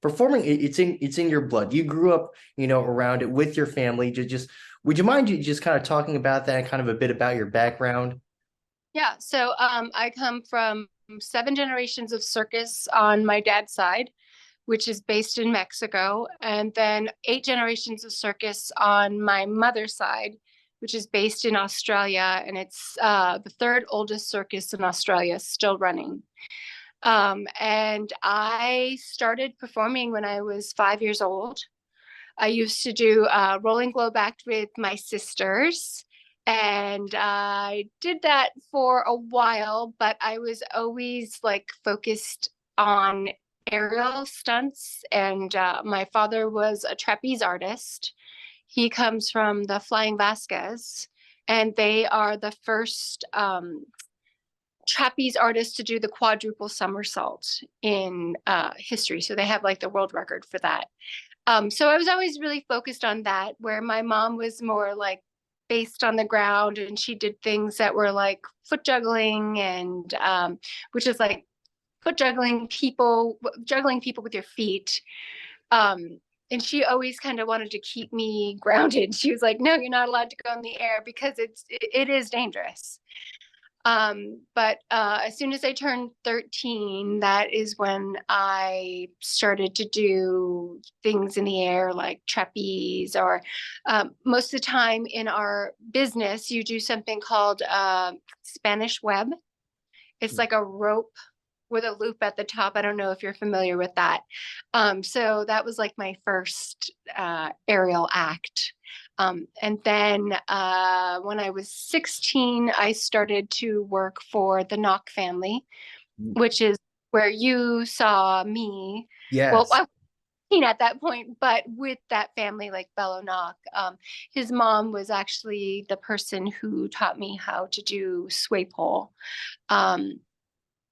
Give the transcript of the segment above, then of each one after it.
performing, it's in your blood. You grew up, around it with your family. Just would you mind you just kind of talking about that and kind of a bit about your background? Yeah, so I come from seven generations of circus on my dad's side, which is based in Mexico, and then eight generations of circus on my mother's side, which is based in Australia, and it's the third oldest circus in Australia, still running. And I started performing when I was 5 years old. I used to do rolling globe act with my sisters. And I did that for a while, but I was always like focused on aerial stunts. And my father was a trapeze artist. He comes from the Flying Vasquez, and they are the first trapeze artists to do the quadruple somersault in history. So they have like the world record for that. So I was always really focused on that, where my mom was more like based on the ground, and she did things that were like foot juggling and which is like foot juggling people with your feet. And she always kind of wanted to keep me grounded. She was like, "No, you're not allowed to go in the air because it is dangerous." But as soon as I turned 13, that is when I started to do things in the air like trapeze, or most of the time in our business, you do something called Spanish web. It's like a rope with a loop at the top. I don't know if you're familiar with that. So that was like my first aerial act. And then when I was 16, I started to work for the Knock family, which is where you saw me. Well, Yes. I was 18 at that point, but with that family, like Bello Knock, his mom was actually the person who taught me how to do sway pole. Um,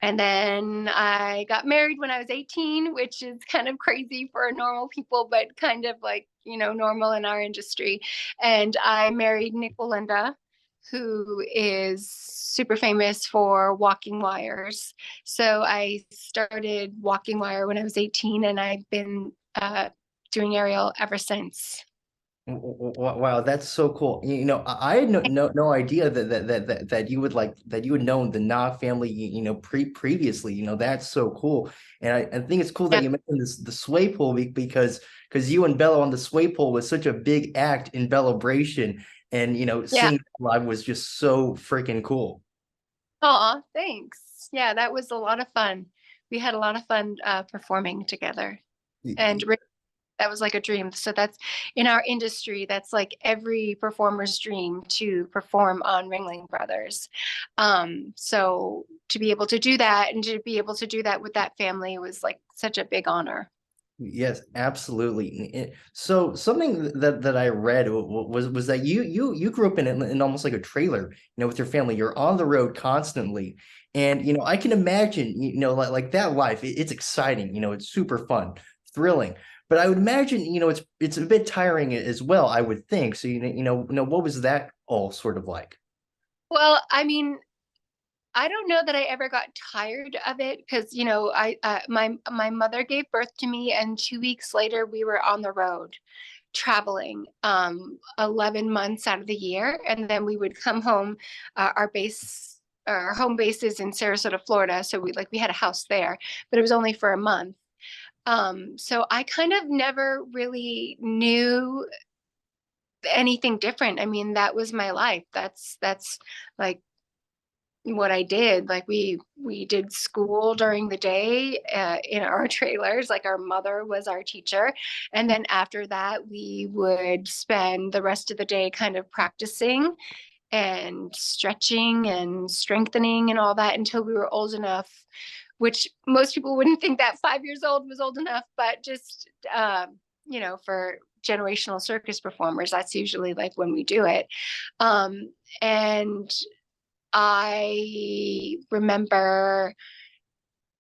and then I got married when I was 18, which is kind of crazy for normal people, but kind of like, normal in our industry. And I married Nick Wallenda, who is super famous for walking wires. So I started walking wire when I was 18, and I've been doing aerial ever since. Wow, that's so cool. I had no idea that you would that you would know the Na family, previously. That's so cool. And I think it's cool that Yeah. you mentioned the sway pole because you and Bello on the sway pole was such a big act in Bellabration. And Yeah. seeing that live was just so freaking cool. Aw, thanks. Yeah, that was a lot of fun. We had a lot of fun performing together. And that was like a dream. So that's in our industry, that's like every performer's dream to perform on Ringling Brothers. So to be able to do that and to be able to do that with that family was like such a big honor. Yes, absolutely. So something that I read was that you grew up in almost like a trailer, with your family. You're on the road constantly, and I can imagine, like that life. It's exciting, it's super fun, thrilling. But I would imagine, it's a bit tiring as well. I would think. So what was that all sort of like? Well, I mean, I don't know that I ever got tired of it because, my mother gave birth to me, and 2 weeks later we were on the road traveling 11 months out of the year, and then we would come home. Our home base is in Sarasota, Florida, so we had a house there, but it was only for a month. So I kind of never really knew anything different. I mean, that was my life. That's like what I did. Like we did school during the day in our trailers. Like our mother was our teacher, and then after that, we would spend the rest of the day kind of practicing and stretching and strengthening and all that until we were old enough. Which most people wouldn't think that 5 years old was old enough, but just for generational circus performers, that's usually like when we do it. And I remember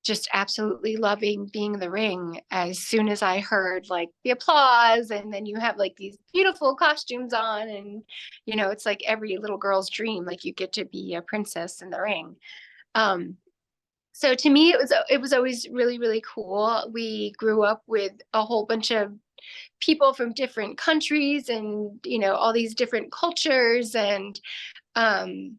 just absolutely loving being in the ring as soon as I heard like the applause, and then you have like these beautiful costumes on, and it's like every little girl's dream, like you get to be a princess in the ring. Um So to me, it was always really, really cool. We grew up with a whole bunch of people from different countries and, all these different cultures. And um,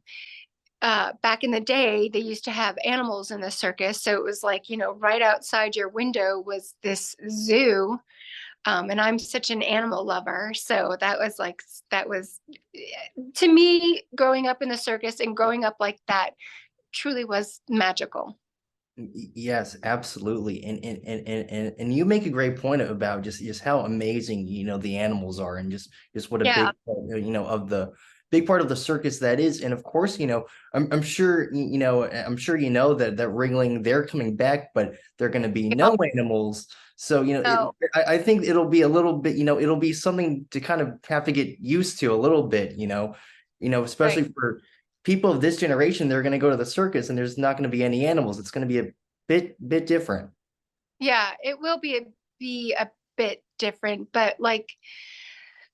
back in the day, they used to have animals in the circus. So it was like, right outside your window was this zoo. And I'm such an animal lover. So that was, to me, growing up in the circus and growing up like that truly was magical. Yes, absolutely. And you make a great point about just how amazing, the animals are, and just what a Yeah. big part, of the big part of the circus that is. And of course, I'm sure, I'm sure that Ringling, they're coming back, but they're going to be Yeah. no animals. So, So, I think it'll be a little bit, it'll be something to kind of have to get used to a little bit, right. especially for people of this generation. They're going to go to the circus and there's not going to be any animals. It's going to be a bit different. Yeah, it will be a bit different, but like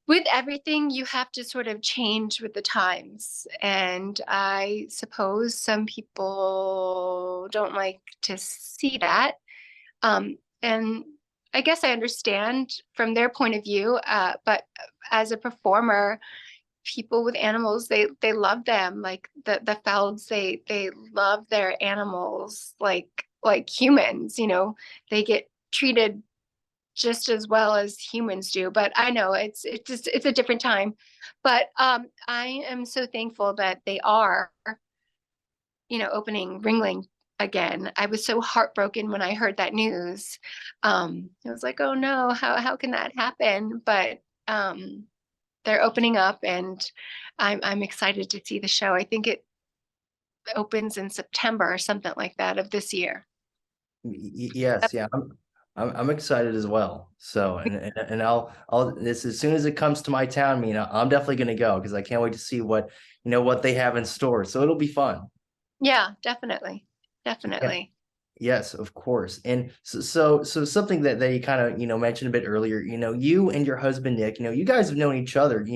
with everything, you have to sort of change with the times. And I suppose some people don't like to see that. And I guess I understand from their point of view, but as a performer, people with animals, they love them. Like the Felds, they love their animals like humans, they get treated just as well as humans do. But I know it's a different time. But I am so thankful that they are, opening Ringling again. I was so heartbroken when I heard that news. I was like, oh no, how can that happen? But they're opening up, and I'm excited to see the show. I think it opens in September or something like that of this year. Yes, yeah, I'm excited as well. So, and I'll this as soon as it comes to my town, I'm definitely gonna go because I can't wait to see what they have in store. So it'll be fun. Yeah, definitely. Yeah. Definitely. Yes, of course. And so something that you kind of, mentioned a bit earlier, you and your husband Nick, you guys have known each other,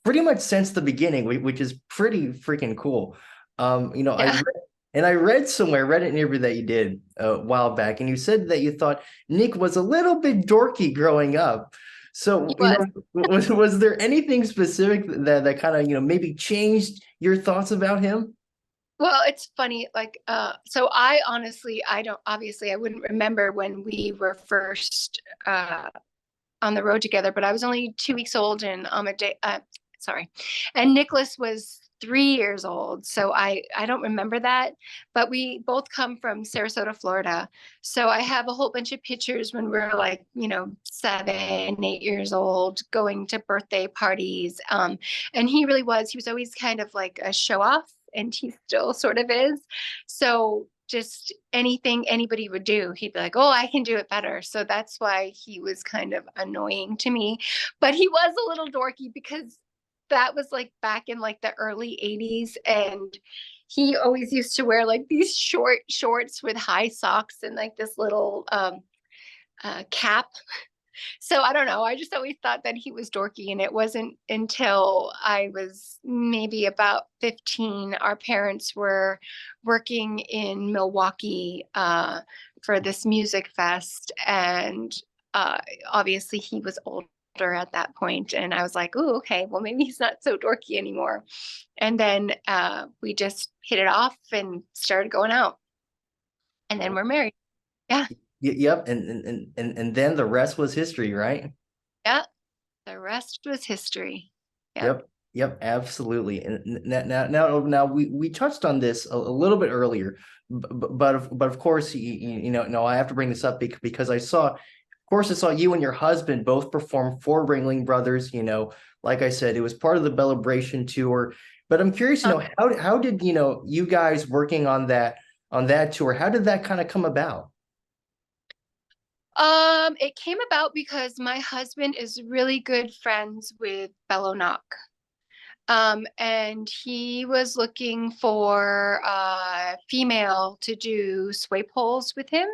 pretty much since the beginning, which is pretty freaking cool. Yeah, I read somewhere, read an interview that you did a while back, and you said that you thought Nick was a little bit dorky growing up. he So, was. was there anything specific that kind of, maybe changed your thoughts about him? Well, it's funny, like, so I honestly, I don't, obviously, I wouldn't remember when we were first on the road together, but I was only 2 weeks old and sorry, and Nicholas was 3 years old. So I don't remember that, but we both come from Sarasota, Florida. So I have a whole bunch of pictures when we're like, 7, 8 years old, going to birthday parties. And he was always kind of like a show off, and he still sort of is. So just anything anybody would do, he'd be like, oh, I can do it better. So that's why he was kind of annoying to me. But he was a little dorky because that was like back in like the early 80s. And he always used to wear like these short shorts with high socks and like this little cap. So I don't know. I just always thought that he was dorky. And it wasn't until I was maybe about 15, our parents were working in Milwaukee for this music fest. And uh, obviously he was older at that point. And I was like, oh, okay, well, maybe he's not so dorky anymore. And then we just hit it off and started going out. And then we're married. Yeah. Yep, and then the rest was history, right? Yeah. The rest was history. Yep. Yep, yep, absolutely. And now we touched on this a little bit earlier, but of course, no, I have to bring this up because of course, I saw you and your husband both perform for Ringling Brothers. Like I said, it was part of the Celebration tour. But I'm curious, how did you guys working on that tour? How did that kind of come about? It came about because my husband is really good friends with Bello Knock. And he was looking for a female to do sway poles with him.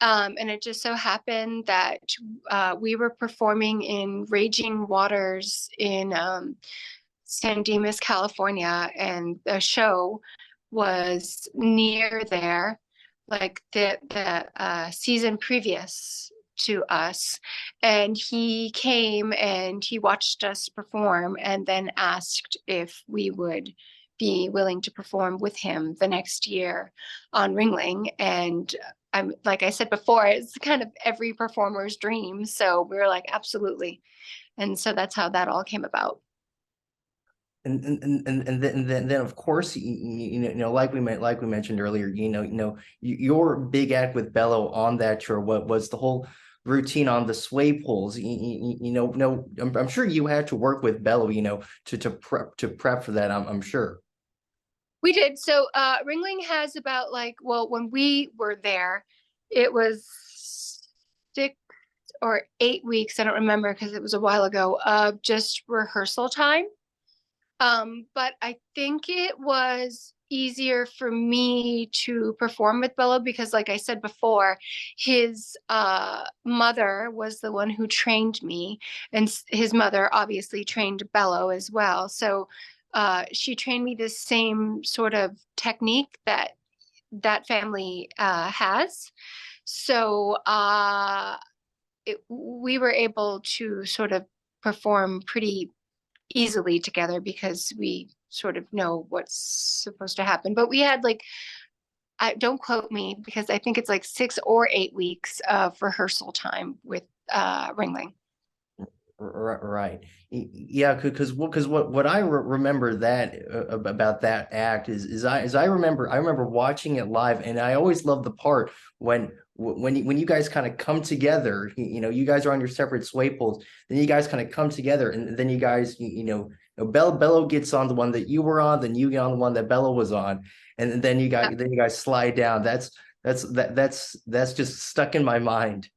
And it just so happened that we were performing in Raging Waters in San Dimas, California, and the show was near there, like the season previous to us, and he came and he watched us perform and then asked if we would be willing to perform with him the next year on Ringling. And I'm like I said before, it's kind of every performer's dream. So we were like, absolutely. And so that's how that all came about. And then of course like we mentioned earlier, your big act with Bello on that tour, what was the whole routine on the sway poles. No, I'm sure you had to work with Bello, to prep for that. I'm sure. We did. So Ringling has about like, well, when we were there, it was 6 or 8 weeks, I don't remember because it was a while ago, of just rehearsal time. But I think it was easier for me to perform with Bello because, like I said before, his mother was the one who trained me, and his mother obviously trained Bello as well. So she trained me the same sort of technique that that family has. So we were able to sort of perform pretty easily together because we sort of know what's supposed to happen. But we had like, I don't quote me because I think it's like 6 or 8 weeks of rehearsal time with Ringling. Right. Yeah, because what I remember that about that act is I remember watching it live, and I always loved the part when you guys kind of come together. You guys are on your separate sway poles, then you guys kind of come together, and then you guys Bello gets on the one that you were on, then you get on the one that Bello was on, and then you guys slide down. That's just stuck in my mind.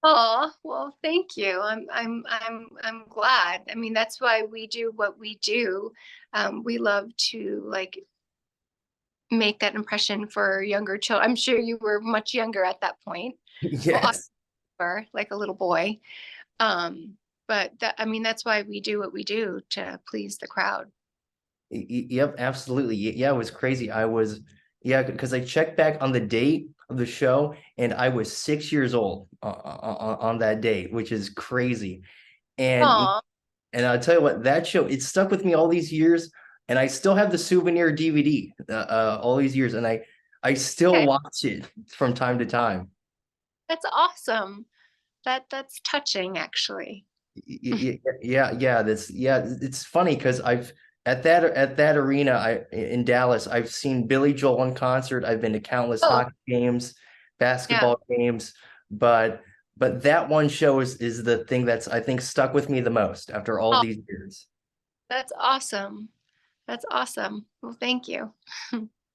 Oh, well, thank you. I'm glad. I mean, that's why we do what we do. We love to like make that impression for younger children. I'm sure you were much younger at that point. Well, I Yes. were like a little boy. Um, but that, I mean, that's why we do what we do to please the crowd. Yep, absolutely. Yeah, it was crazy. Yeah, because I checked back on the date of the show, and I was 6 years old on that date, which is crazy. And Oh, and I'll tell you what, that show, it stuck with me all these years, and I still have the souvenir DVD all these years, and I still okay. watch it from time to time. That's awesome. That's touching, actually. Yeah, it's funny because I've at that arena in Dallas, I've seen Billy Joel in concert. I've been to countless Oh, hockey games, yeah. basketball games, but that one show is the thing that's, I think, stuck with me the most after all Oh, these years. that's awesome. That's awesome. Well, thank you.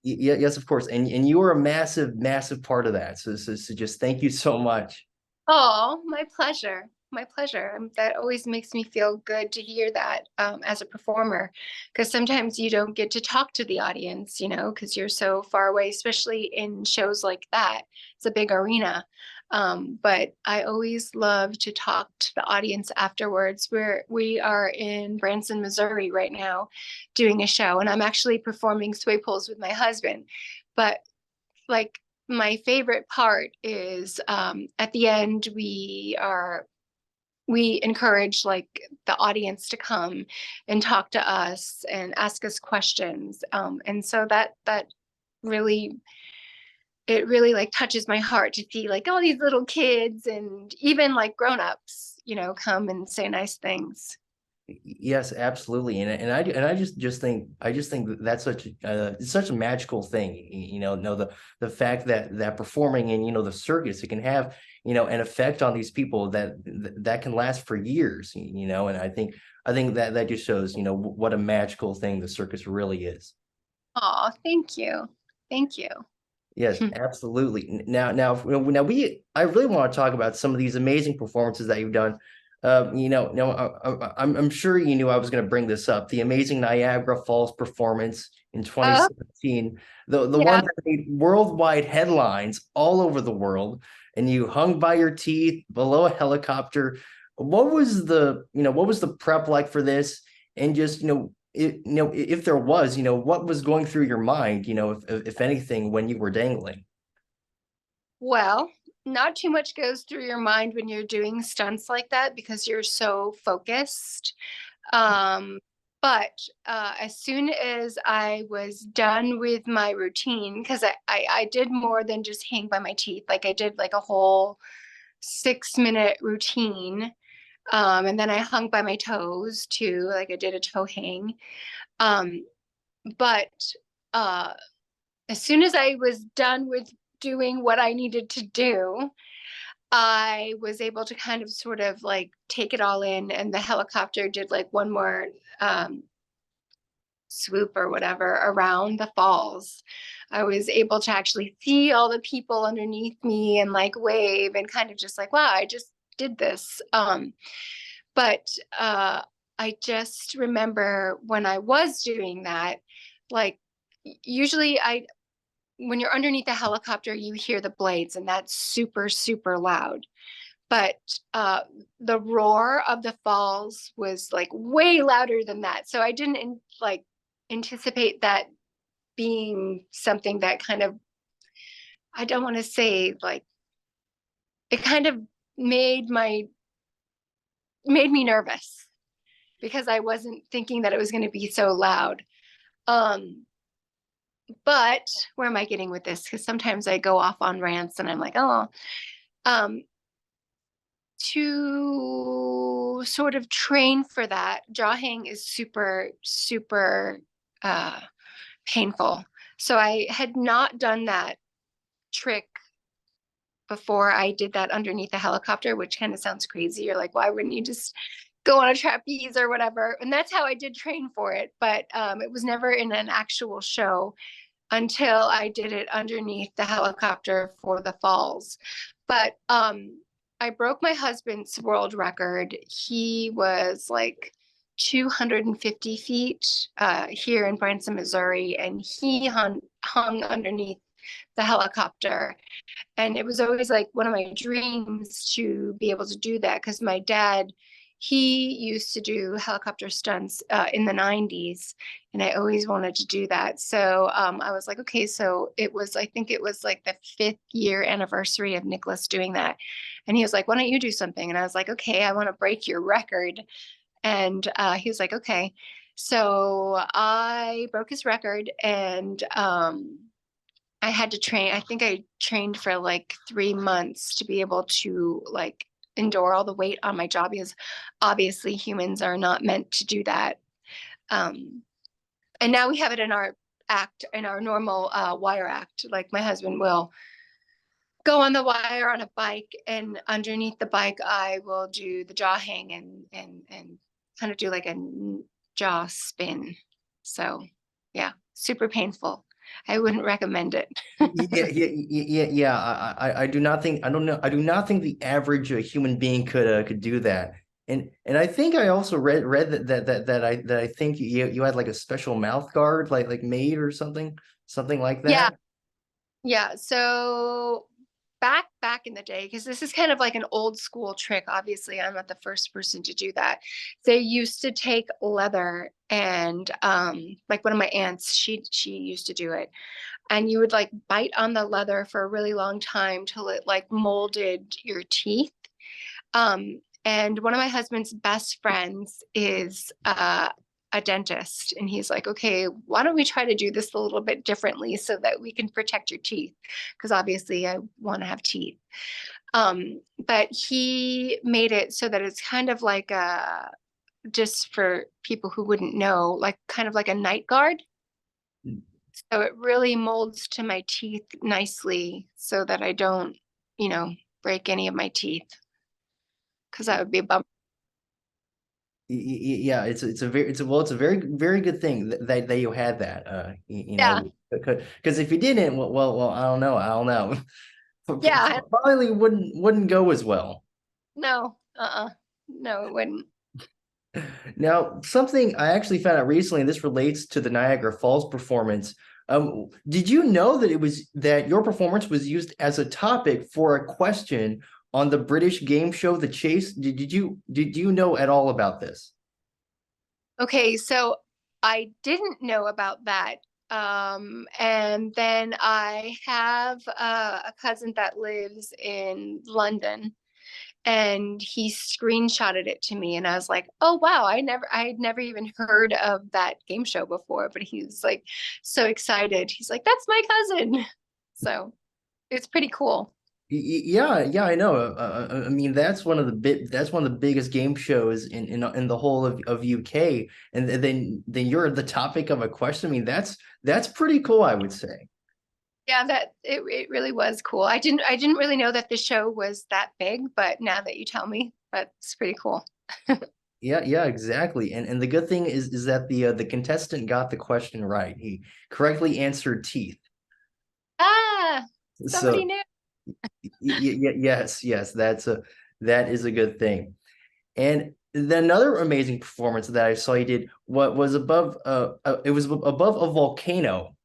Yeah, yes, of course, and you were a massive, massive part of that. So just thank you so much. Oh, my pleasure. My pleasure. That always makes me feel good to hear that as a performer, because sometimes you don't get to talk to the audience, because you're so far away, especially in shows like that. It's a big arena. But I always love to talk to the audience afterwards. We are in Branson, Missouri right now doing a show, and I'm actually performing sway poles with my husband. But like my favorite part is at the end we encourage like the audience to come and talk to us and ask us questions, and so that really it really like touches my heart to see like all these little kids and even like grown-ups come and say nice things. Yes, absolutely, and I just think that that's it's such a magical thing. No, the fact that performing in the circus, it can have an effect on these people that can last for years. And I think that just shows what a magical thing the circus really is. Oh, thank you. Thank you. Yes, absolutely. Now I really want to talk about some of these amazing performances that you've done. No, I'm sure you knew I was going to bring this up. The amazing Niagara Falls performance in uh, 2017, the one yeah. that made worldwide headlines all over the world, and you hung by your teeth below a helicopter. What was the prep like for this? And just, if there was, what was going through your mind, if anything, when you were dangling? Well, not too much goes through your mind when you're doing stunts like that because you're so focused. Um, but as soon as I was done with my routine, because I did more than just hang by my teeth, like I did like a whole 6 minute routine. And then I hung by my toes too, like I did a toe hang. Um, but uh, as soon as I was done with doing what I needed to do, I was able to kind of sort of like take it all in, and the helicopter did like one more um, swoop or whatever around the falls. I was able to actually see all the people underneath me and like wave and kind of just like, wow, I just did this. But I just remember when I was doing that, like usually when you're underneath the helicopter, you hear the blades and that's super, super loud. But uh, the roar of the falls was like way louder than that. So I didn't like anticipate that being something that kind of, I don't want to say like, it kind of made my made me nervous because I wasn't thinking that it was going to be so loud. Um, but where am I getting with this? Because sometimes I go off on rants and I'm like, oh, um, to sort of train for that, jawing is super, super uh, painful. So I had not done that trick before I did that underneath the helicopter, which kind of sounds crazy. You're like, why wouldn't you just go on a trapeze or whatever? And that's how I did train for it. But it was never in an actual show until I did it underneath the helicopter for the falls. But I broke my husband's world record. He was like 250 feet here in Branson, Missouri, and he hung underneath the helicopter. And it was always like one of my dreams to be able to do that because my dad, he used to do helicopter stunts in the 90s, and I always wanted to do that. So I was like, okay, so I think it was like the 5th year anniversary of Nicholas doing that. And he was like, why don't you do something? And I was like, okay, I want to break your record. And he was like, okay. So I broke his record, and I had to train. I think I trained for like 3 months to be able to like endure all the weight on my jaw because obviously humans are not meant to do that. Um, and now we have it in our act, in our normal wire act. Like my husband will go on the wire on a bike, and underneath the bike, I will do the jaw hang and kind of do like a jaw spin. So yeah, super painful. I wouldn't recommend it. Yeah. I do not think, I don't know. I do not think the average human being could do that. And I think I also read that I think you had like a special mouth guard, like made or something like Yeah, that. yeah. So back in the day, because this is kind of like an old school trick. Obviously, I'm not the first person to do that. They used to take leather and like one of my aunts, she used to do it. And you would like bite on the leather for a really long time till it like molded your teeth. And one of my husband's best friends is a dentist, and he's like, okay, why don't we try to do this a little bit differently so that we can protect your teeth? Because obviously, I want to have teeth. But he made it so that it's kind of like a just for people who wouldn't know, like kind of like a night guard. So it really molds to my teeth nicely so that I don't, break any of my teeth because that would be a bummer. Yeah, it's a very good thing that you had that Yeah. because if you didn't, well, I don't know. Yeah. Probably wouldn't go as well. No. No, it wouldn't. Now, something I actually found out recently, and this relates to the Niagara Falls performance. Did you know that your performance was used as a topic for a question on the British game show The Chase? Did you know at all about this? Okay, so I didn't know about that. And then I have a cousin that lives in London, and he screenshotted it to me, and I was like, oh wow, I had never even heard of that game show before, but he's like so excited. He's like, that's my cousin. So it's pretty cool. Yeah, yeah, I know. I mean, that's one of the biggest game shows in the whole of UK, and then you're the topic of a question. I mean, that's pretty cool, I would say. Yeah, it really was cool. I didn't really know that the show was that big, but now that you tell me, that's pretty cool. Yeah, yeah, exactly. And the good thing is that the contestant got the question right. He correctly answered teeth. Ah, somebody So knew. yes, yes, that is a good thing. And then another amazing performance that I saw you did, what was above it was above a volcano,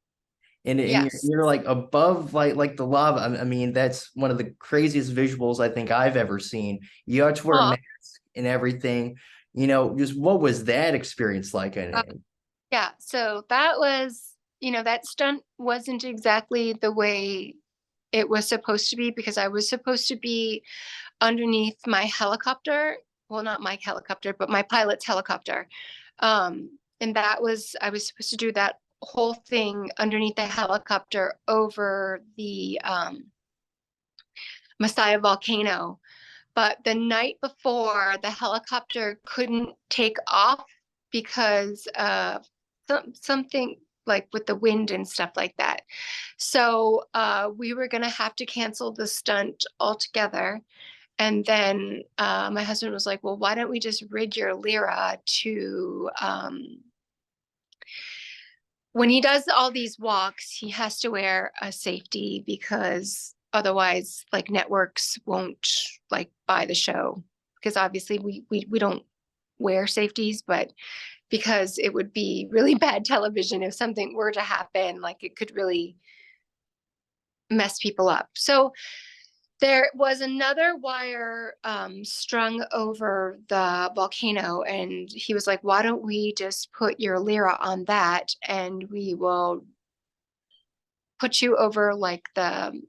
and Yes. you're like above like the lava. I mean, that's one of the craziest visuals I think I've ever seen. You had to wear a Oh, mask and everything. Just what was that experience like? And yeah. So that was, that stunt wasn't exactly the way it was supposed to be, because I was supposed to be underneath my helicopter. Well, not my helicopter, but my pilot's helicopter. And I was supposed to do that whole thing underneath the helicopter over the Messiah volcano. But the night before, the helicopter couldn't take off because something like with the wind and stuff like that. So we were going to have to cancel the stunt altogether. And then my husband was like, well, why don't we just rig your Lyra to, when he does all these walks, he has to wear a safety, because otherwise, like, networks won't like buy the show, because obviously we don't wear safeties, but because it would be really bad television if something were to happen, like it could really mess people up. So there was another wire strung over the volcano, and he was like, why don't we just put your Lyra on that, and we will put you over like I'm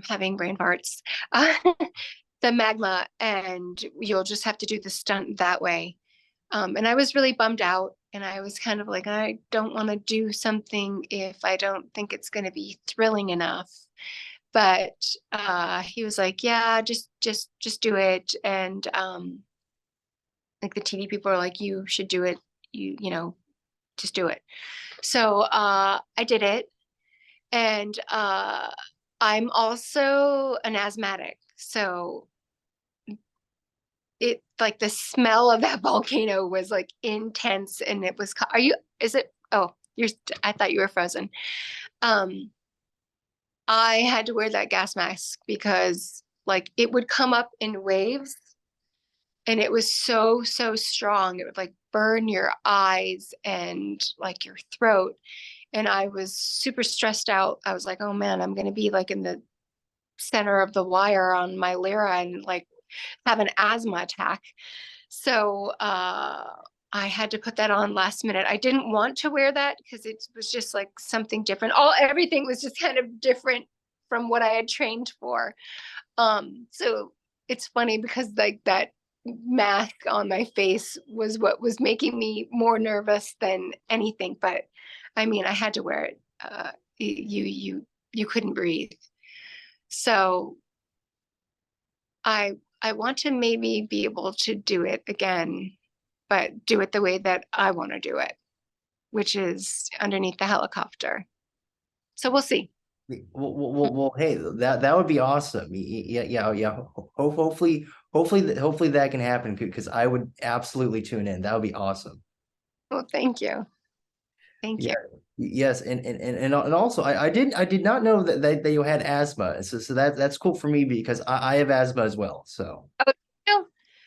having brain farts, uh, the magma, and you'll just have to do the stunt that way. And I was really bummed out. And I was kind of like, I don't want to do something if I don't think it's going to be thrilling enough. But he was like, yeah, just do it. And like the TV people are like, you should do it. Just do it. So I did it. And I'm also an asthmatic. So it, like, the smell of that volcano was like intense, and it was, is it, oh, I thought you were frozen. Um, I had to wear that gas mask because like it would come up in waves, and it was so strong. It would like burn your eyes and like your throat. And I was super stressed out. I was like, oh man, I'm going to be like in the center of the wire on my Lyra and like have an asthma attack. So I had to put that on last minute. I didn't want to wear that because it was just like something different. Everything was just kind of different from what I had trained for. So it's funny because like that mask on my face was what was making me more nervous than anything. But I mean, I had to wear it. You couldn't breathe. So I want to maybe be able to do it again, but do it the way that I want to do it, which is underneath the helicopter. So we'll see. well, hey, that would be awesome. Yeah, yeah, yeah. Hopefully that can happen because I would absolutely tune in. That would be awesome. Well, thank you. Thank Yeah, you. yes, and also I did not know that you had asthma. So that's cool for me because I have asthma as well. So Oh,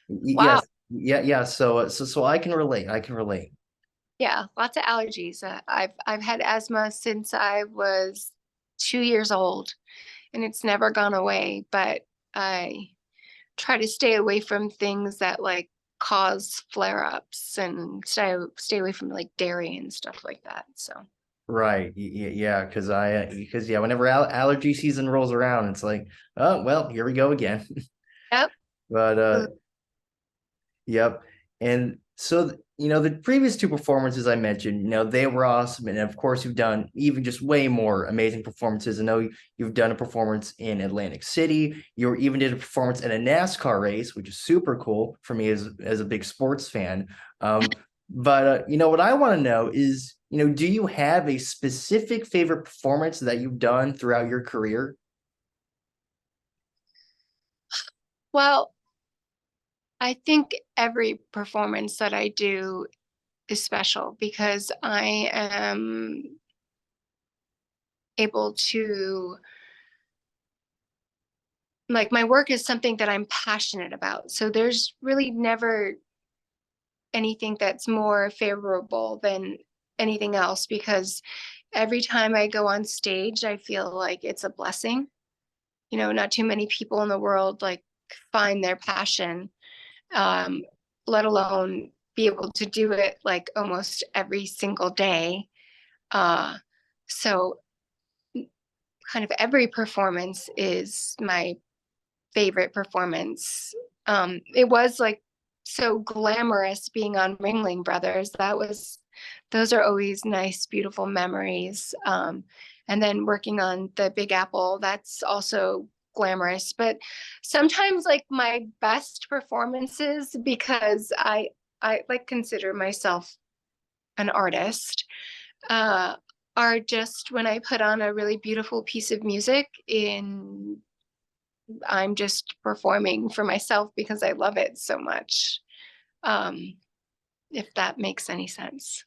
wow. yes, yeah, yeah. So I can relate. I can relate. Yeah, lots of allergies. I've had asthma since I was 2 years old, and it's never gone away. But I try to stay away from things that like cause flare-ups, and stay away from like dairy and stuff like that. So, Right. Yeah. Because yeah, whenever allergy season rolls around, it's like, oh, well, here we go again. yep. But yep. And so, the previous two performances I mentioned, they were awesome. And of course, you've done even just way more amazing performances. I know you've done a performance in Atlantic City. You even did a performance in a NASCAR race, which is super cool for me as a big sports fan. But what I want to know is, do you have a specific favorite performance that you've done throughout your career? Well, I think every performance that I do is special because I am able to, like, my work is something that I'm passionate about. So there's really never anything that's more favorable than anything else, because every time I go on stage, I feel like it's a blessing. Not too many people in the world like find their passion, um, let alone be able to do it like almost every single day. Uh, so kind of every performance is my favorite performance. It was like so glamorous being on Ringling Brothers. Those are always nice, beautiful memories. And then working on the Big Apple, that's also glamorous. But sometimes like my best performances, because I like consider myself an artist, uh, are just when I put on a really beautiful piece of music in I'm just performing for myself because I love it so much. Um, if that makes any sense.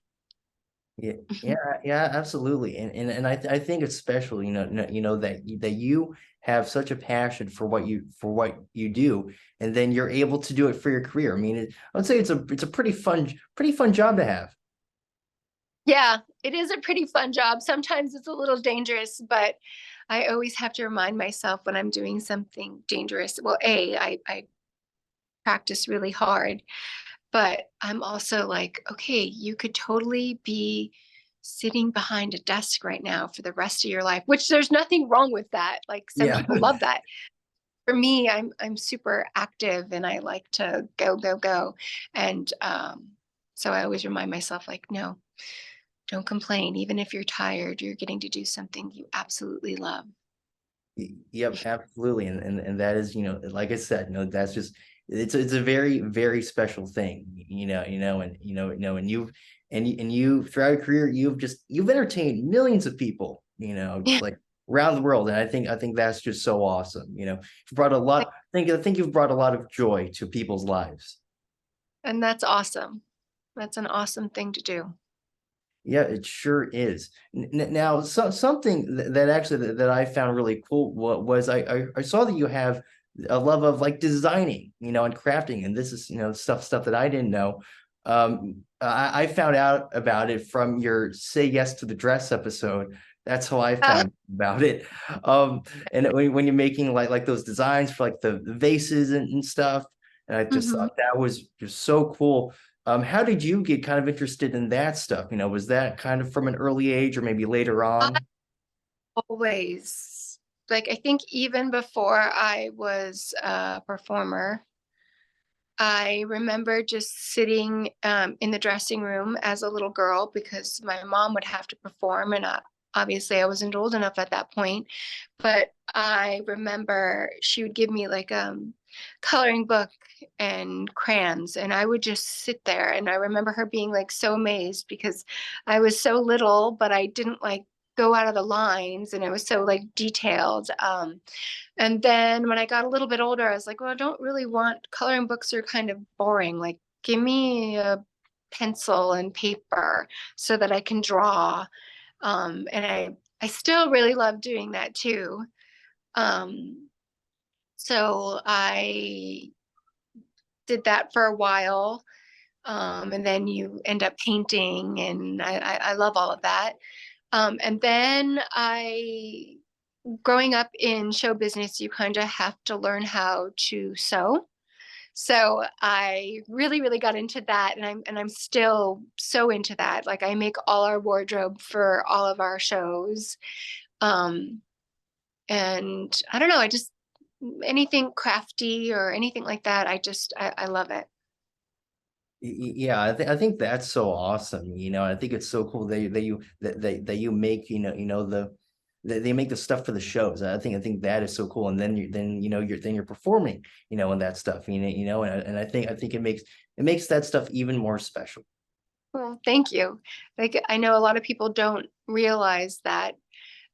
Yeah, yeah, yeah, absolutely. And I think it's special, that you have such a passion for what you do, and then you're able to do it for your career. I mean, I would say it's a pretty fun job to have. Yeah, it is a pretty fun job. Sometimes it's a little dangerous, but I always have to remind myself when I'm doing something dangerous. Well, I practice really hard, but I'm also like, okay, you could totally be sitting behind a desk right now for the rest of your life, which there's nothing wrong with that. Like some Yeah. people love that. For me, I'm super active and I like to go, go, go. And so I always remind myself, like, no, don't complain. Even if you're tired, you're getting to do something you absolutely love. Yep, absolutely. And that is, like I said, that's just it's a very, very special thing, and you throughout your career, you've entertained millions of people, Yeah, like around the world. And I think that's just so awesome. You've brought a lot, I think you've brought a lot of joy to people's lives. and that's awesome. That's an awesome thing to do. Yeah, it sure is. Now, something that actually that I found really cool was I saw that you have a love of like designing, and crafting, and this is stuff that I didn't know. I found out about it from your "Say Yes to the Dress" episode. That's how I Uh, found about it. Um, and when you're making like those designs for like the vases and stuff, and I just mhm. thought that was just so cool. How did you get kind of interested in that stuff? Was that kind of from an early age or maybe later I on? always, like, I think even before I was a performer, I remember just sitting in the dressing room as a little girl because my mom would have to perform, and obviously I wasn't old enough at that point. But I remember she would give me like coloring book and crayons, and I would just sit there. And I remember her being like so amazed because I was so little, but I didn't like go out of the lines, and it was so like detailed. And then when I got a little bit older, I was like, well, I don't really want coloring books are kind of boring. Like, give me a pencil and paper so that I can draw. And I still really love doing that too. Um, so I did that for a while. And then you end up painting, and I love all of that. And then growing up in show business, you kind of have to learn how to sew. So I really, really got into that, and I'm still so into that. Like I make all our wardrobe for all of our shows. Um, and I don't know, I just anything crafty or anything like that, I love it. Yeah, I think that's so awesome. I think it's so cool that you make, that they make the stuff for the shows. I think that is so cool. And then you're performing, in that stuff, and I think it makes that stuff even more special. Well, thank you. Like I know a lot of people don't realize that.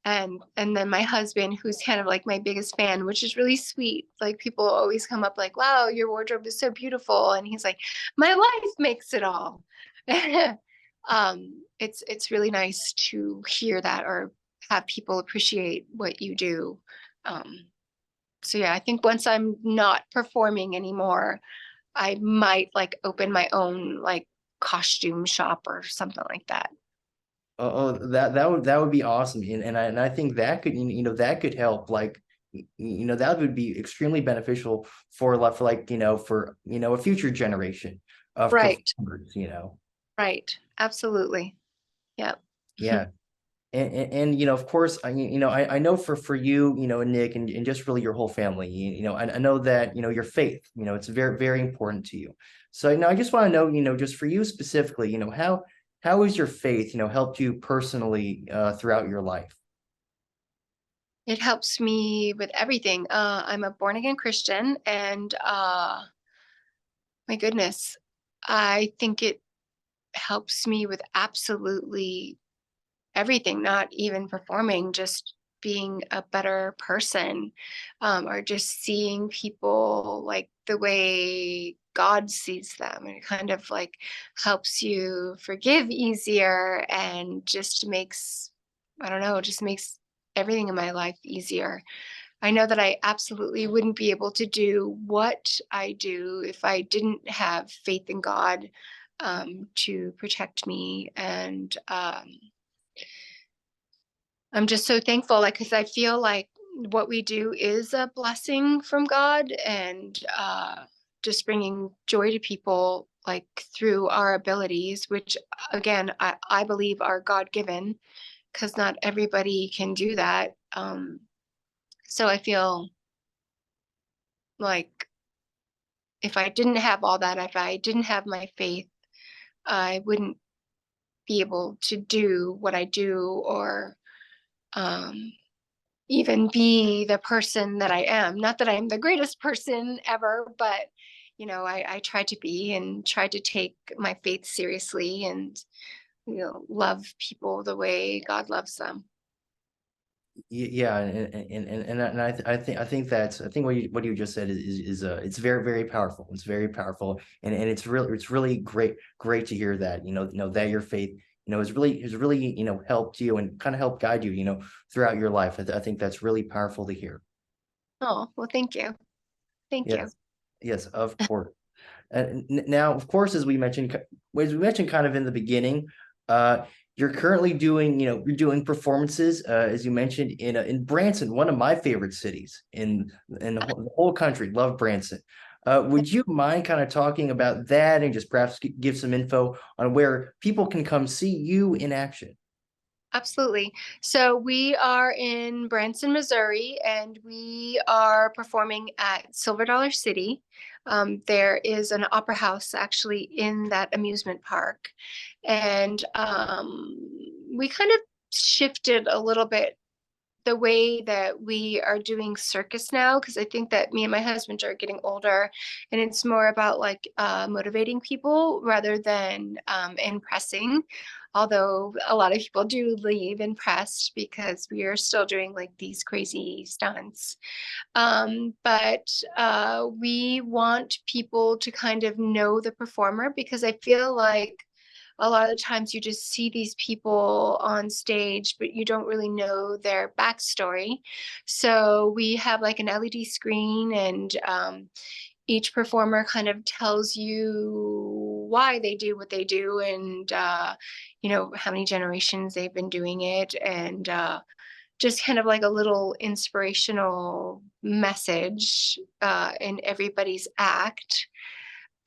And then my husband, who's kind of like my biggest fan, which is really sweet. Like people always come up like, "Wow, your wardrobe is so beautiful," and he's like, "My life makes it all." It's really nice to hear that or have people appreciate what you do. Um, so yeah, I think once I'm not performing anymore, I might like open my own like costume shop or something like that. That would be awesome. And I think that could, that could help, like, that would be extremely beneficial for a future generation of Right, performers. right. Absolutely. Yep. Yeah. And of course, I know for you, and Nick, and just really your whole family, I know that, your faith, it's very, very important to you. So, I just want to know, just for you specifically, how has your faith, helped you personally throughout your life? It helps me with everything. I'm a born again Christian, and my goodness, I think it helps me with absolutely everything, not even performing, just being a better person, or just seeing people like the way God sees them. And it kind of like helps you forgive easier and just makes, I don't know, just makes everything in my life easier. I know that I absolutely wouldn't be able to do what I do if I didn't have faith in God, to protect me. And I'm just so thankful, like, because I feel like what we do is a blessing from God, and just bringing joy to people, like through our abilities, which again, I believe are God given, because not everybody can do that. So I feel like if I didn't have all that, if I didn't have my faith, I wouldn't be able to do what I do or um, even be the person that I am. Not that I'm the greatest person ever, but I try to be and try to take my faith seriously and love people the way God loves them. Yeah, and I think what you just said is it's very, very powerful. It's very powerful, and it's really great to hear that, that your faith, has really, helped you and kind of helped guide you, throughout your life. I think that's really powerful to hear. Oh, well, thank you. Thank you. Yes, yes, of course. Now, of course, as we mentioned kind of in the beginning, uh, you're currently doing, you're doing performances, as you mentioned, in Branson, one of my favorite cities in the whole country. Love Branson. Would you mind kind of talking about that and just perhaps give some info on where people can come see you in action? Absolutely. So we are in Branson, Missouri, and we are performing at Silver Dollar City. There is an opera house actually in that amusement park. And we kind of shifted a little bit the way that we are doing circus now, because I think that me and my husband are getting older, and it's more about like motivating people rather than impressing. Although a lot of people do leave impressed because we are still doing like these crazy stunts. But we want people to kind of know the performer, because I feel like a lot of the times you just see these people on stage, but you don't really know their backstory. So we have like an LED screen, and each performer kind of tells you why they do what they do, and how many generations they've been doing it, and just kind of like a little inspirational message in everybody's act.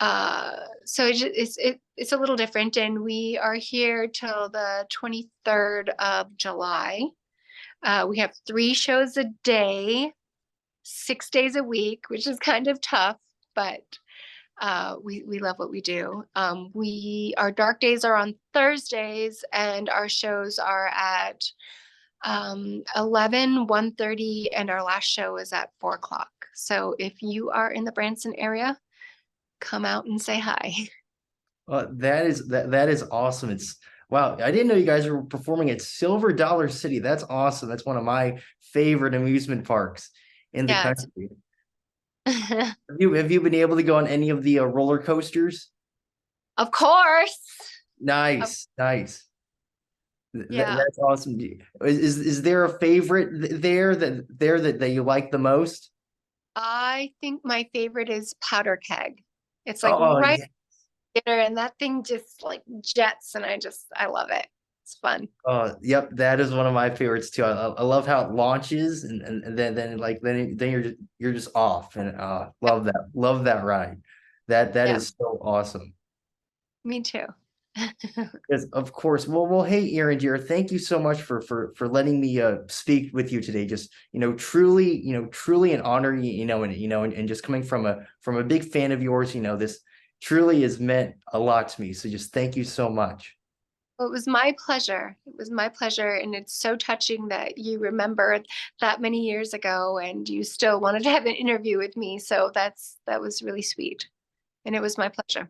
So it's a little different, and we are here till the 23rd of July. We have 3 shows a day, 6 days a week, which is kind of tough, but we love what we do. Our dark days are on Thursdays, and our shows are at 11, 1:30, and our last show is at 4 o'clock. So if you are in the Branson area, come out and say hi. That is awesome. It's wow. I didn't know you guys were performing at Silver Dollar City. That's awesome. That's one of my favorite amusement parks in the Yeah, country. Have you been able to go on any of the roller coasters? of course. Of- Nice, nice. yeah, That's awesome. Is there a favorite that you like the most? I think my favorite is Powder Keg. It's like Oh right yeah. there, and that thing just like jets, and I love it. It's fun. Oh, yep, that is one of my favorites too. I love how it launches and then like then you're just off and love that ride. That Yeah, is so awesome. me too. Yes, of course. Hey, Erendira, thank you so much for letting me speak with you today. Just truly an honor. And just coming from a big fan of yours. This truly has meant a lot to me. So just thank you so much. Well, it was my pleasure. It was my pleasure. And it's so touching that you remember that many years ago and you still wanted to have an interview with me. So that was really sweet. And it was my pleasure.